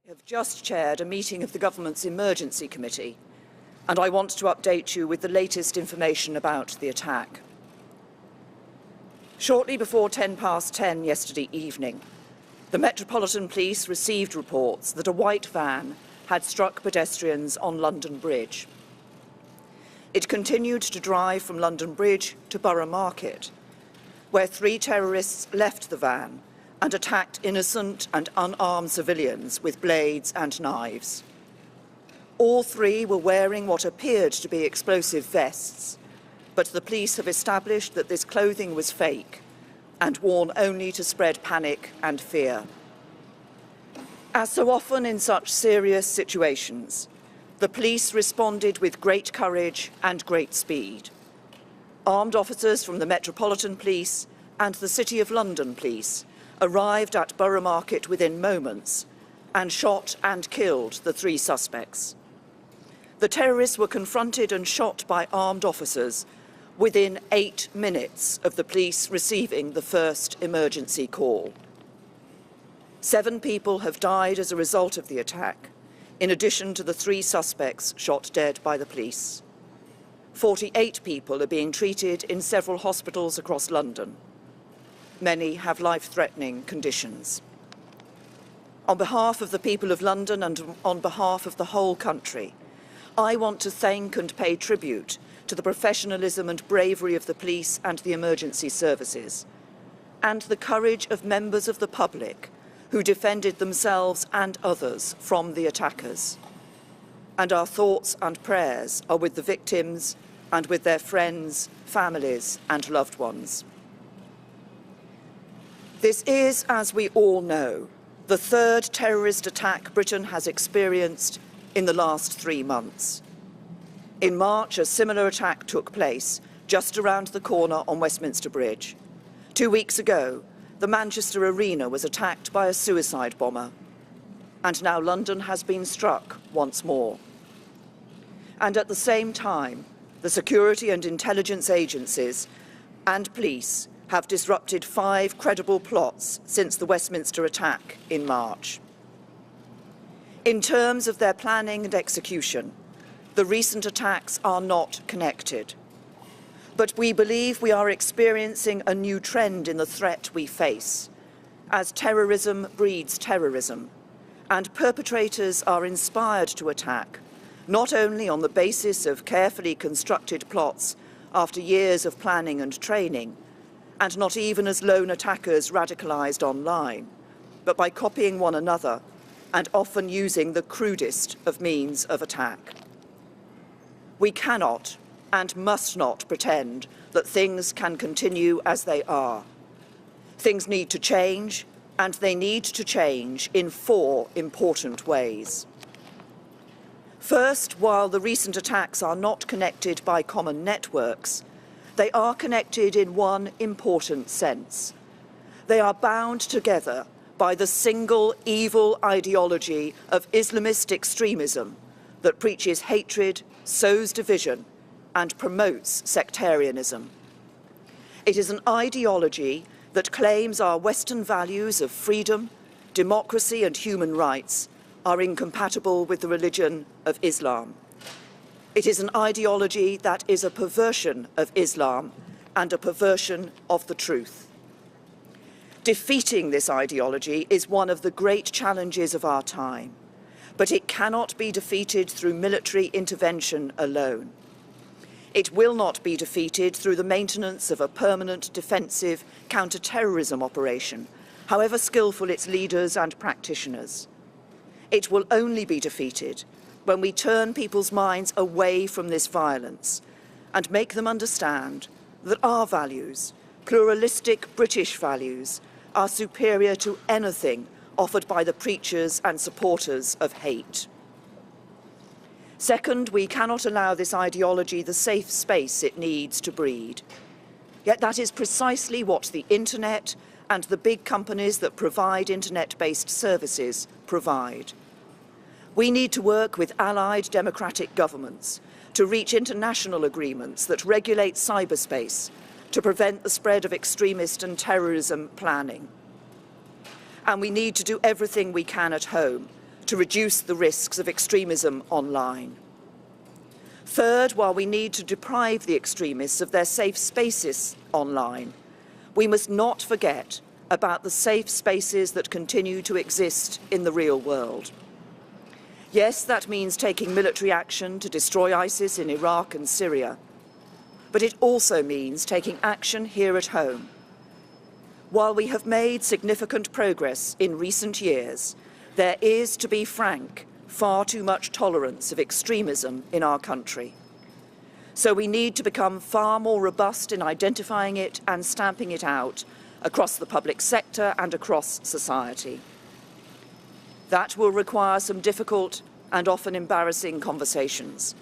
I have just chaired a meeting of the Government's Emergency Committee, and I want to update you with the latest information about the attack. Shortly before 10:10 yesterday evening, the Metropolitan Police received reports that a white van had struck pedestrians on London Bridge. It continued to drive from London Bridge to Borough Market, where 3 terrorists left the van and attacked innocent and unarmed civilians with blades and knives. All 3 were wearing what appeared to be explosive vests, but the police have established that this clothing was fake and worn only to spread panic and fear. As so often in such serious situations, the police responded with great courage and great speed. Armed officers from the Metropolitan Police and the City of London Police arrived at Borough Market within moments and shot and killed the 3 suspects. The terrorists were confronted and shot by armed officers within 8 minutes of the police receiving the first emergency call. 7 people have died as a result of the attack, in addition to the 3 suspects shot dead by the police. 48 people are being treated in several hospitals across London. Many have life-threatening conditions. On behalf of the people of London and on behalf of the whole country, I want to thank and pay tribute to the professionalism and bravery of the police and the emergency services, and the courage of members of the public who defended themselves and others from the attackers. And our thoughts and prayers are with the victims and with their friends, families, and loved ones. This is, as we all know, the 3rd terrorist attack Britain has experienced in the last 3 months. In March, a similar attack took place just around the corner on Westminster Bridge. 2 weeks ago, the Manchester Arena was attacked by a suicide bomber. And now London has been struck once more. And at the same time, the security and intelligence agencies and police have disrupted 5 credible plots since the Westminster attack in March. In terms of their planning and execution, the recent attacks are not connected. But we believe we are experiencing a new trend in the threat we face, as terrorism breeds terrorism, and perpetrators are inspired to attack, not only on the basis of carefully constructed plots after years of planning and training, and not even as lone attackers radicalized online, but by copying one another and often using the crudest of means of attack. We cannot and must not pretend that things can continue as they are. Things need to change, and they need to change in 4 important ways. First, while the recent attacks are not connected by common networks, they are connected in one important sense. They are bound together by the single evil ideology of Islamist extremism that preaches hatred, sows division, and promotes sectarianism. It is an ideology that claims our Western values of freedom, democracy, and human rights are incompatible with the religion of Islam. It is an ideology that is a perversion of Islam and a perversion of the truth. Defeating this ideology is one of the great challenges of our time, but it cannot be defeated through military intervention alone. It will not be defeated through the maintenance of a permanent defensive counter-terrorism operation, however skillful its leaders and practitioners. It will only be defeated when we turn people's minds away from this violence and make them understand that our values, pluralistic British values, are superior to anything offered by the preachers and supporters of hate. Second, we cannot allow this ideology the safe space it needs to breed. Yet that is precisely what the internet and the big companies that provide internet-based services provide. We need to work with allied democratic governments to reach international agreements that regulate cyberspace to prevent the spread of extremist and terrorism planning. And we need to do everything we can at home to reduce the risks of extremism online. Third, while we need to deprive the extremists of their safe spaces online, we must not forget about the safe spaces that continue to exist in the real world. Yes, that means taking military action to destroy ISIS in Iraq and Syria, but it also means taking action here at home. While we have made significant progress in recent years, there is, to be frank, far too much tolerance of extremism in our country. So we need to become far more robust in identifying it and stamping it out across the public sector and across society. That will require some difficult and often embarrassing conversations.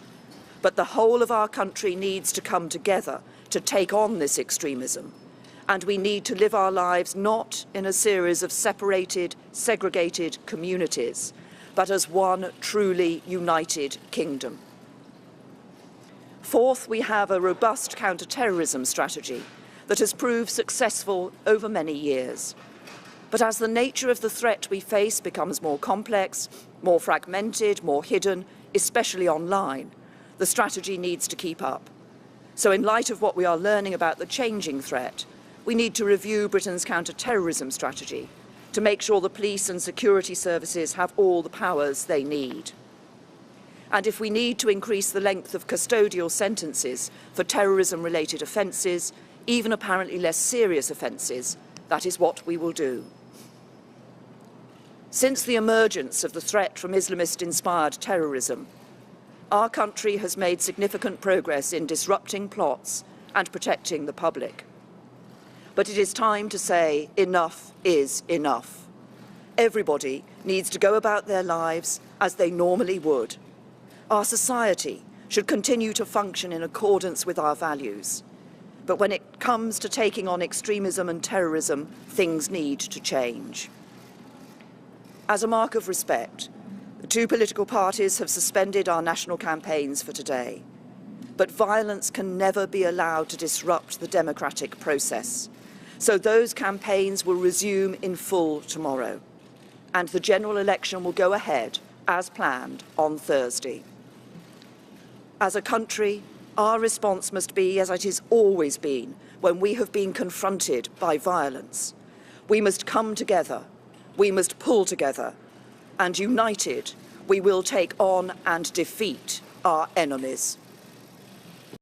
But the whole of our country needs to come together to take on this extremism. And we need to live our lives not in a series of separated, segregated communities, but as one truly united kingdom. Fourth, we have a robust counter-terrorism strategy that has proved successful over many years. But as the nature of the threat we face becomes more complex, more fragmented, more hidden, especially online, the strategy needs to keep up. So in light of what we are learning about the changing threat, we need to review Britain's counter-terrorism strategy to make sure the police and security services have all the powers they need. And if we need to increase the length of custodial sentences for terrorism-related offences, even apparently less serious offences, that is what we will do. Since the emergence of the threat from Islamist-inspired terrorism, our country has made significant progress in disrupting plots and protecting the public. But it is time to say enough is enough. Everybody needs to go about their lives as they normally would. Our society should continue to function in accordance with our values. But when it comes to taking on extremism and terrorism, things need to change. As a mark of respect, the two political parties have suspended our national campaigns for today. But violence can never be allowed to disrupt the democratic process. So those campaigns will resume in full tomorrow. And the general election will go ahead, as planned, on Thursday. As a country, our response must be as it has always been when we have been confronted by violence. We must come together, we must pull together, and united, we will take on and defeat our enemies.